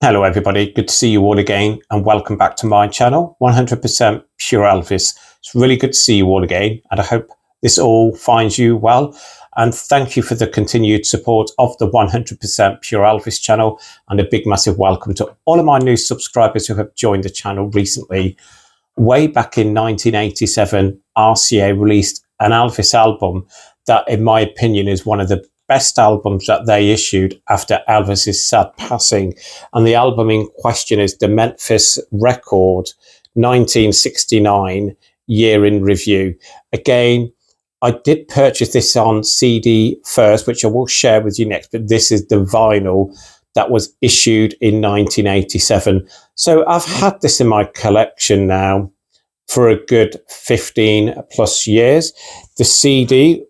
Hello everybody, good to see you all again and welcome back to my channel, 100% Pure Elvis. It's really good to see you all again and I hope this all finds you well, and thank you for the continued support of the 100% Pure Elvis channel, and a big massive welcome to all of my new subscribers who have joined the channel recently. Way back in 1987, RCA released an Elvis album that in my opinion is one of the best albums that they issued after Elvis's sad passing, and the album in question is the Memphis record 1969 Year in Review. Again, I did purchase this on CD first, which I will share with you next, but this is the vinyl that was issued in 1987. So I've had this in my collection now for a good 15 plus years. The CD,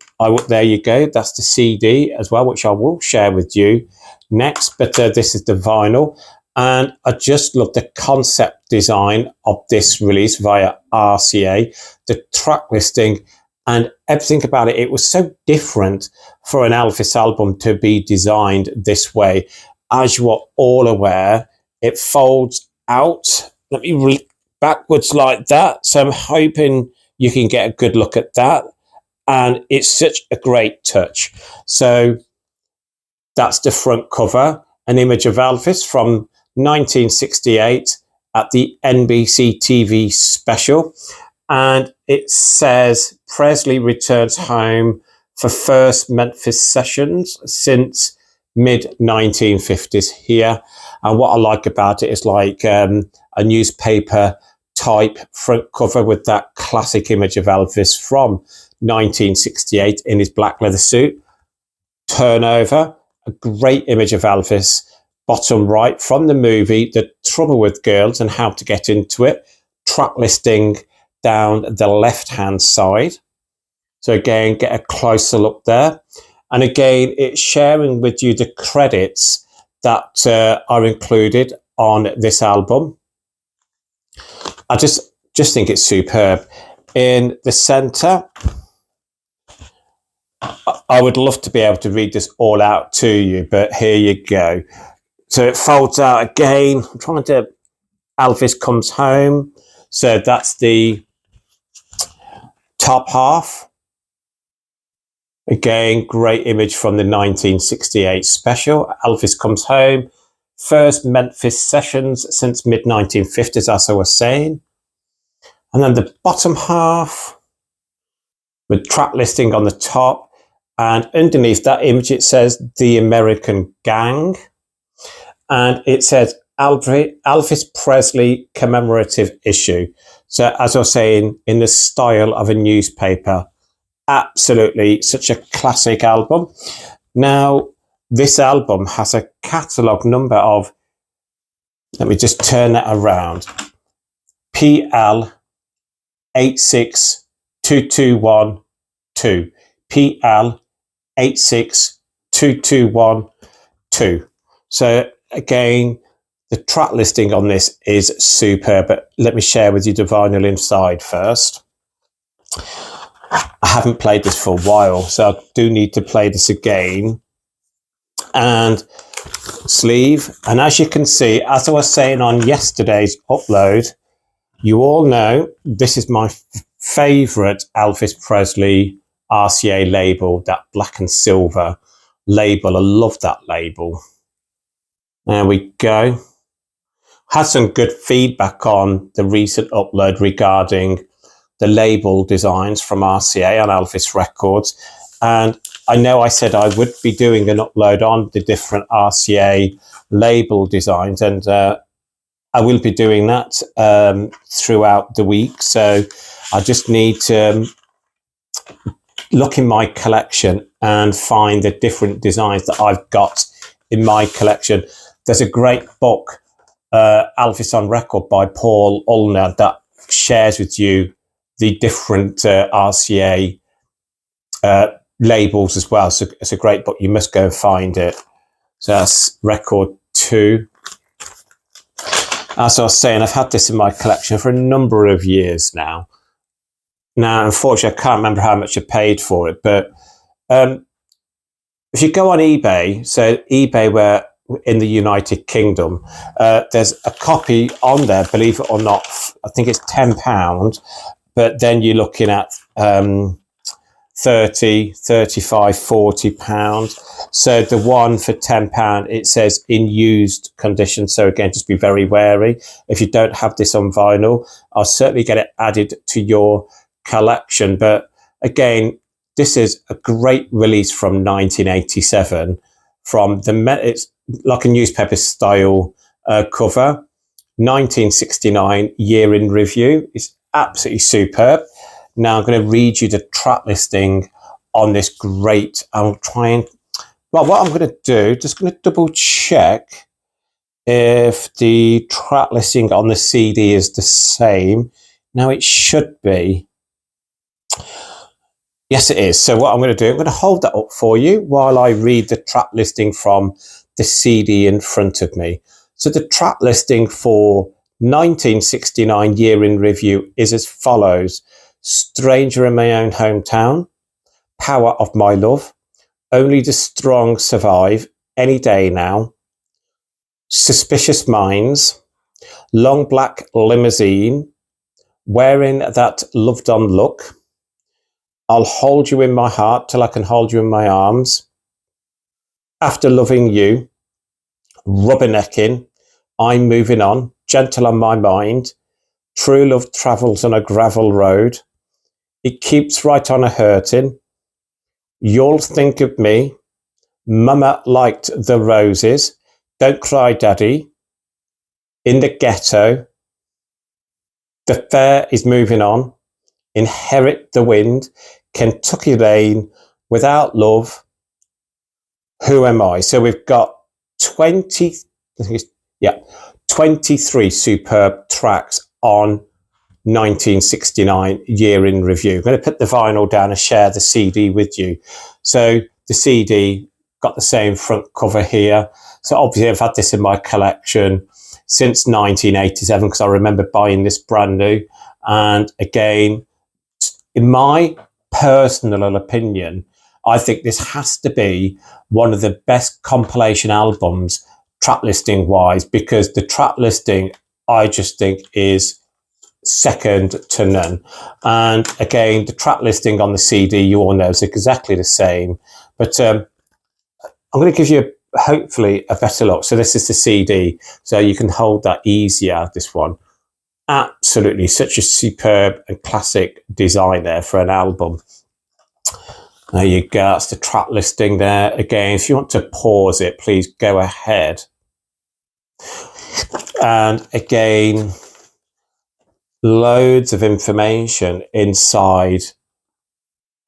there you go, that's the CD as well, which I will share with you next, but this is the vinyl, and I just love the concept design of this release via RCA, the track listing and everything about it. It was so different for an Elvis album to be designed this way. As you are all aware, it folds out, let me read backwards like that, so I'm hoping you can get a good look at that. And it's such a great touch. So that's the front cover, an image of Elvis from 1968 at the NBC TV special. And it says Presley returns home for first Memphis sessions since mid-1950s here. And what I like about it is like a newspaper type front cover with that classic image of Elvis from 1968 in his black leather suit. Turnover, a great image of Elvis, bottom right from the movie The Trouble with Girls and How to Get Into It. Track listing down the left hand side. So again, get a closer look there. And again, it's sharing with you the credits that are included on this album. I just think it's superb. In the center, I would love to be able to read this all out to you, but here you go. So it folds out again. I'm trying to, Elvis Comes Home. So that's the top half. Again, great image from the 1968 special. Elvis Comes Home. First Memphis sessions since mid-1950s, as I was saying. And then the bottom half with track listing on the top. And underneath that image, it says The American Gang. And it says Elvis Presley commemorative issue. So as I was saying, in the style of a newspaper. Absolutely such a classic album. Now, this album has a catalogue number of, let me just turn that around, PL 862212. PL 862212. So again, the track listing on this is superb, but let me share with you the vinyl inside first. I haven't played this for a while, so I do need to play this again. And sleeve, and as you can see, as I was saying on yesterday's upload, you all know this is my favorite Elvis Presley RCA label, that black and silver label. I love that label. There we go. Had some good feedback on the recent upload regarding the label designs from RCA on Elvis records, and I know I said I would be doing an upload on the different RCA label designs, and I will be doing that throughout the week. So I just need to look in my collection and find the different designs that I've got in my collection. There's a great book, Elvis on Record by Paul Ullner, that shares with you the different RCA labels as well. So it's a great book. You must go and find it. So that's record 2. As I was saying, I've had this in my collection for a number of years now. Now, unfortunately, I can't remember how much I paid for it, but if you go on eBay, so eBay in the United Kingdom. There's a copy on there, believe it or not. I think it's £10, but then you're looking at 30, 35, £40. So the one for £10, it says in used condition. So again, just be very wary. If you don't have this on vinyl, I'll certainly get it added to your collection. But again, this is a great release from 1987. It's like a newspaper style cover. 1969 year in review. It's absolutely superb. Now I'm going to read you the track listing on this great. I'll try and, well, what I'm going to do, just going to double check if the track listing on the CD is the same. Now it should be. Yes, it is. So what I'm going to do, I'm going to hold that up for you while I read the track listing from the CD in front of me. So the track listing for 1969 year in review is as follows. Stranger in My Own Hometown, Power of My Love, Only the Strong Survive, Any Day Now, Suspicious Minds, Long Black Limousine, Wearing That Loved On Look, I'll Hold You in My Heart Till I Can Hold You in My Arms, After Loving You, Rubbernecking, I'm Moving On, Gentle on My Mind, True Love Travels on a Gravel Road, It Keeps Right on a Hurtin', You'll Think of Me, Mama Liked the Roses, Don't Cry Daddy, In the Ghetto, The Fair is Moving On, Inherit the Wind, Kentucky Lane, Without Love, Who Am I? So we've got 23 superb tracks on 1969 year in review. I'm going to put the vinyl down and share the CD with you. So the CD got the same front cover here. So obviously I've had this in my collection since 1987 because I remember buying this brand new. And again, in my personal opinion, I think this has to be one of the best compilation albums track listing wise, because the track listing I just think is second to none. And again, the track listing on the CD, you all know, is exactly the same. But I'm going to give you hopefully a better look. So this is the CD, so you can hold that easier, this one. Absolutely, such a superb and classic design there for an album. There you go, that's the track listing there. Again, if you want to pause it, please go ahead. And again, loads of information inside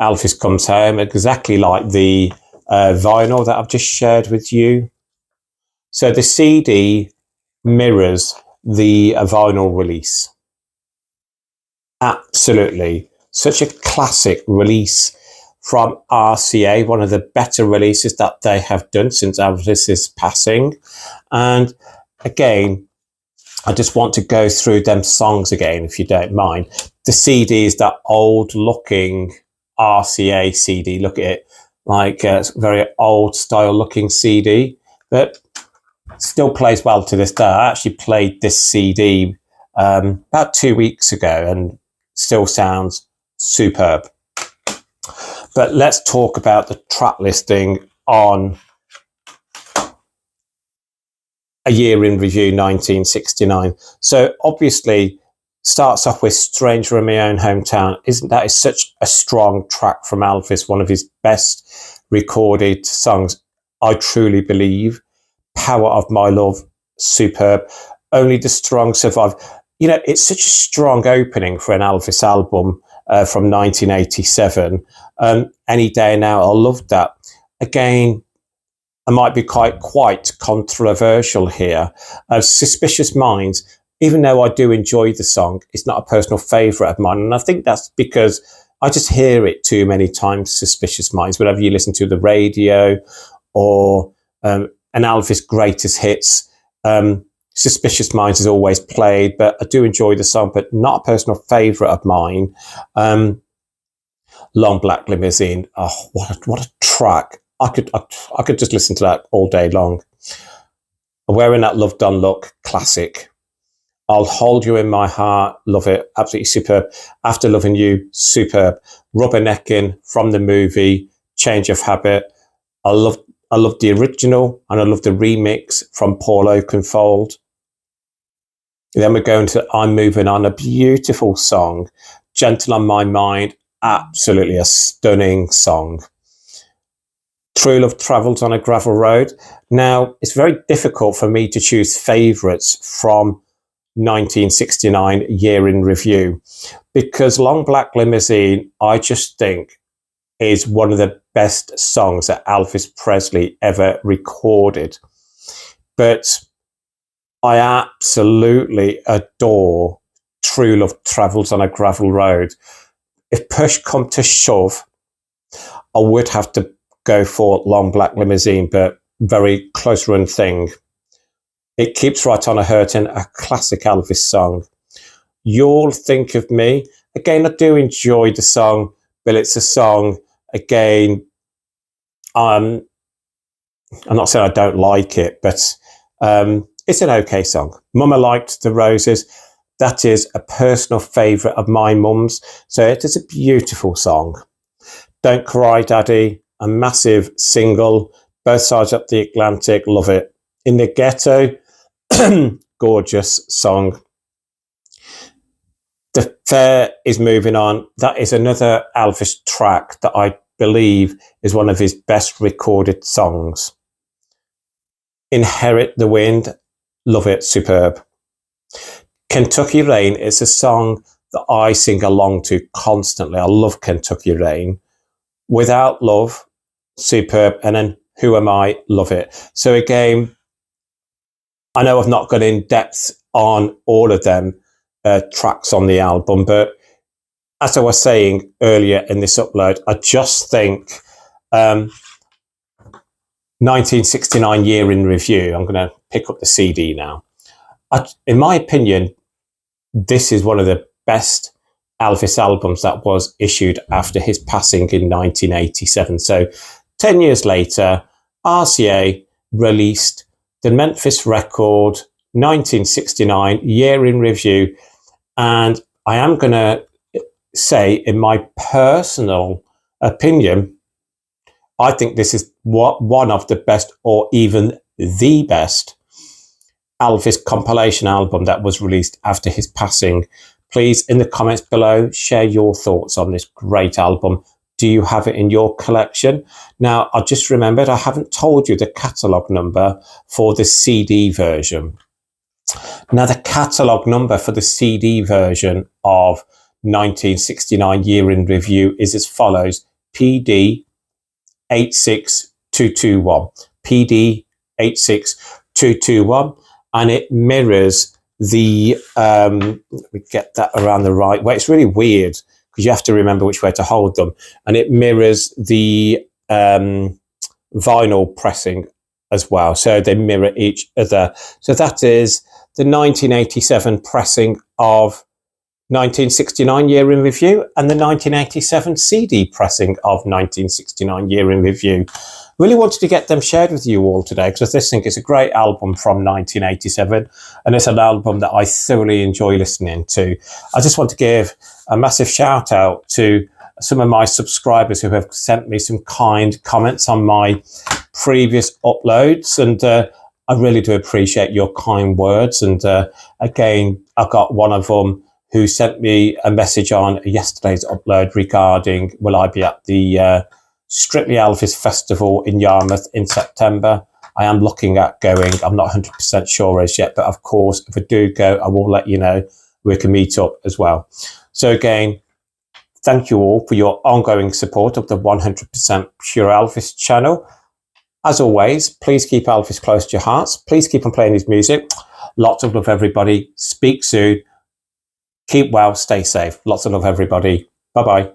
Elvis Comes Home, exactly like the vinyl that I've just shared with you. So the CD mirrors the vinyl release. Absolutely. Such a classic release from RCA, one of the better releases that they have done since Elvis's passing. And again, I just want to go through them songs again, if you don't mind. The CD is that old looking RCA CD. Look at it, like it's a very old style looking CD, but still plays well to this day. I actually played this CD about 2 weeks ago and still sounds superb. But let's talk about the track listing on A Year in Review 1969. So obviously starts off with Stranger in My Own Hometown. Isn't that is such a strong track from Elvis, one of his best recorded songs, I truly believe. Power of My Love, superb. Only the Strong Survive. You know, it's such a strong opening for an Elvis album from 1987. Any Day Now, I love that. Again, I might be quite controversial here. Suspicious Minds, even though I do enjoy the song, it's not a personal favourite of mine. And I think that's because I just hear it too many times, Suspicious Minds, whenever you listen to the radio or an Elvis greatest hits. Suspicious Minds is always played, but I do enjoy the song, but not a personal favourite of mine. Long Black Limousine, oh, what a track. I could just listen to that all day long. Wearing That Love Done Look, classic. I'll Hold You in My Heart, love it, absolutely superb. After Loving You, superb. Rubbernecking from the movie Change of Habit. I love the original and I love the remix from Paul Oakenfold. Then we're going to I'm Moving On, a beautiful song. Gentle on My Mind, absolutely a stunning song. True Love Travels on a Gravel Road. Now, it's very difficult for me to choose favourites from 1969 Year in Review, because Long Black Limousine, I just think, is one of the best songs that Elvis Presley ever recorded. But I absolutely adore True Love Travels on a Gravel Road. If push come to shove, I would have to go for Long Black Limousine, but very close run thing. It Keeps Right On a Hurtin', a classic Elvis song. You'll Think of Me. Again, I do enjoy the song, but it's a song, again, I'm not saying I don't like it, but it's an okay song. Mama Liked the Roses. That is a personal favourite of my mum's, so it is a beautiful song. Don't Cry Daddy, a massive single, both sides up the Atlantic, love it. In the Ghetto, gorgeous song. The Fair Is Moving On. That is another Elvis track that I believe is one of his best recorded songs. Inherit the Wind, love it, superb. Kentucky Rain is a song that I sing along to constantly. I love Kentucky Rain. Without Love, superb. And then Who Am I, love it. So again, I know I've not gone in depth on all of them tracks on the album, but as I was saying earlier in this upload, I just think 1969 Year in Review, I'm going to pick up the CD now. In my opinion, this is one of the best Elvis albums that was issued after his passing in 1987. So 10 years later, RCA released the Memphis record, 1969 Year in Review. And I am going to say, in my personal opinion, I think this is one of the best, or even the best, Elvis compilation album that was released after his passing. Please, in the comments below, share your thoughts on this great album. Do you have it in your collection? Now, I just remembered I haven't told you the catalogue number for the CD version. Now, the catalogue number for the CD version of 1969 Year in Review is as follows: PD 86221. PD 86221. And it mirrors the, let me get that around the right way. It's really weird because you have to remember which way to hold them. And it mirrors the vinyl pressing as well. So they mirror each other. So that is the 1987 pressing of 1969 Year in Review and the 1987 CD pressing of 1969 Year in Review. Really wanted to get them shared with you all today because I just think it's a great album from 1987 and it's an album that I thoroughly enjoy listening to. I just want to give a massive shout out to some of my subscribers who have sent me some kind comments on my previous uploads, and I really do appreciate your kind words. And again, I've got one of them who sent me a message on yesterday's upload regarding, will I be at the Strictly Elvis Festival in Yarmouth in September? I am looking at going. I'm not 100% sure as yet, but of course, if I do go, I will let you know. We can meet up as well. So again, thank you all for your ongoing support of the 100% Pure Elvis channel. As always, please keep Elvis close to your hearts. Please keep on playing his music. Lots of love, everybody. Speak soon. Keep well, stay safe. Lots of love, everybody. Bye-bye.